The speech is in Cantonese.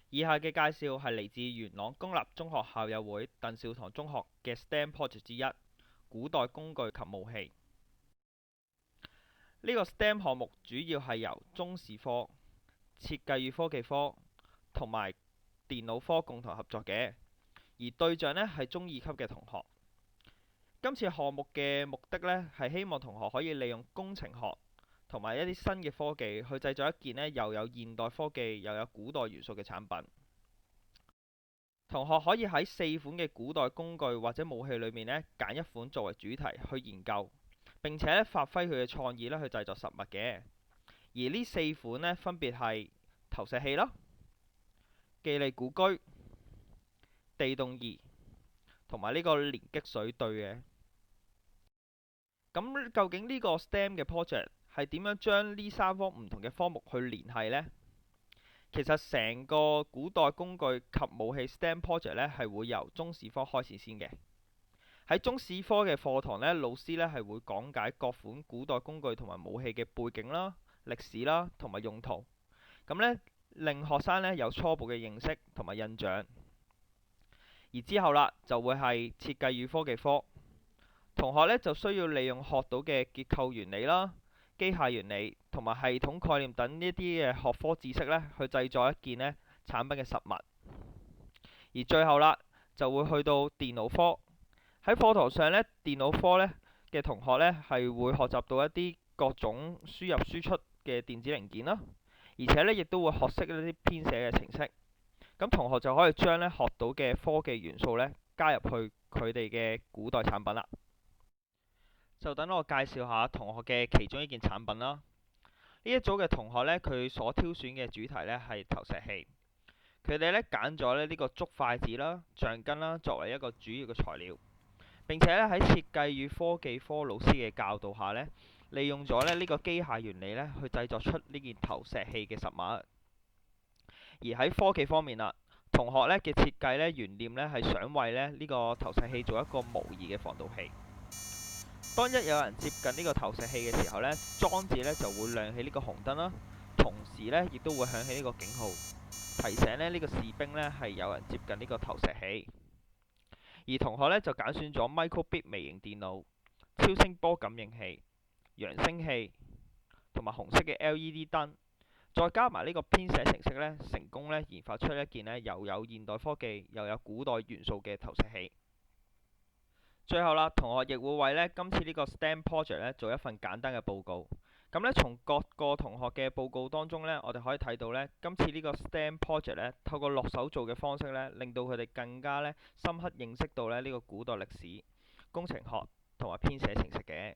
以下嘅介紹係嚟自元朗公立中學校友會鄧兆棠中學嘅 STEM project 之一，古代工具及武器。呢個 STEM 項目主要係由中視科、設計與科技科同埋電腦科共同合作嘅，而對象呢係中二級嘅同學。今次項目嘅目的呢係希望同學可以利用工程學同埋一啲新嘅科技去製作一件呢又有現代科技又有古代元素嘅產品。同學可以喺4款嘅古代工具或者武器裏面呢揀一款作為主題去研究，並且呢發揮佢嘅創意呢去製作實物嘅。而呢4款呢分別係投石器啦、記利古居、地動儀同埋呢個連擊水對嘅。咁究竟呢個 STEM 嘅 project 係點樣將呢3科唔同嘅科目去聯繫呢？其實成個古代工具及武器 STEM project 呢係會由中史科開始先嘅。喺中史科嘅課堂呢，老師呢係會講解各款古代工具同埋武器嘅背景啦、歷史啦同埋用途，咁呢令學生呢有初步嘅認識同埋印象。而之後啦，就會係設計與科技科。同學呢就需要利用學到嘅結構原理啦、機械原理同埋系統概念等呢啲嘅學科知識呢，去製作一件呢產品嘅實物。而最後啦，就會去到電腦科。喺課堂上呢，電腦科呢嘅同學呢係會學習到一啲各種輸入輸出嘅電子零件啦，而且呢亦都會學識一啲編寫嘅程式。咁同學就可以將呢學到嘅科技元素呢加入去佢哋嘅古代產品啦。就等我介紹下同學嘅其中一件產品啦。呢一組嘅同學呢，佢所挑選嘅主題呢係投石器。佢哋呢揀咗呢個竹筷子啦、橡筋啦作為一個主要嘅材料，並且呢喺設計與科技科老師嘅教導下呢，利用咗呢個機械原理呢去製作出呢件投石器嘅實物。而喺科技方面啦，同學呢嘅設計呢原念呢係想為呢個投石器做一個模擬嘅防盜器。當一有人接近呢個投石器嘅時候呢，裝置呢就會亮起呢個紅燈啦，同時呢亦都會響起呢個警號，提醒呢個士兵呢係有人接近呢個投石器。而同學呢就揀選咗 microbit 微型電腦、超聲波感應器、揚聲器同埋紅色嘅 LED 燈，再加埋呢個編寫程式呢，成功呢研發出一件呢又有現代科技又有古代元素嘅投石器。最後啦，同學亦會為呢今次呢個 STEM project 呢做一份簡單嘅報告。咁呢，從各個同學嘅報告當中呢，我哋可以睇到呢今次呢個 STEM project 呢透過落手做嘅方式呢，令到佢哋更加呢深刻認識到呢個古代歷史、工程學同埋編寫程式嘅。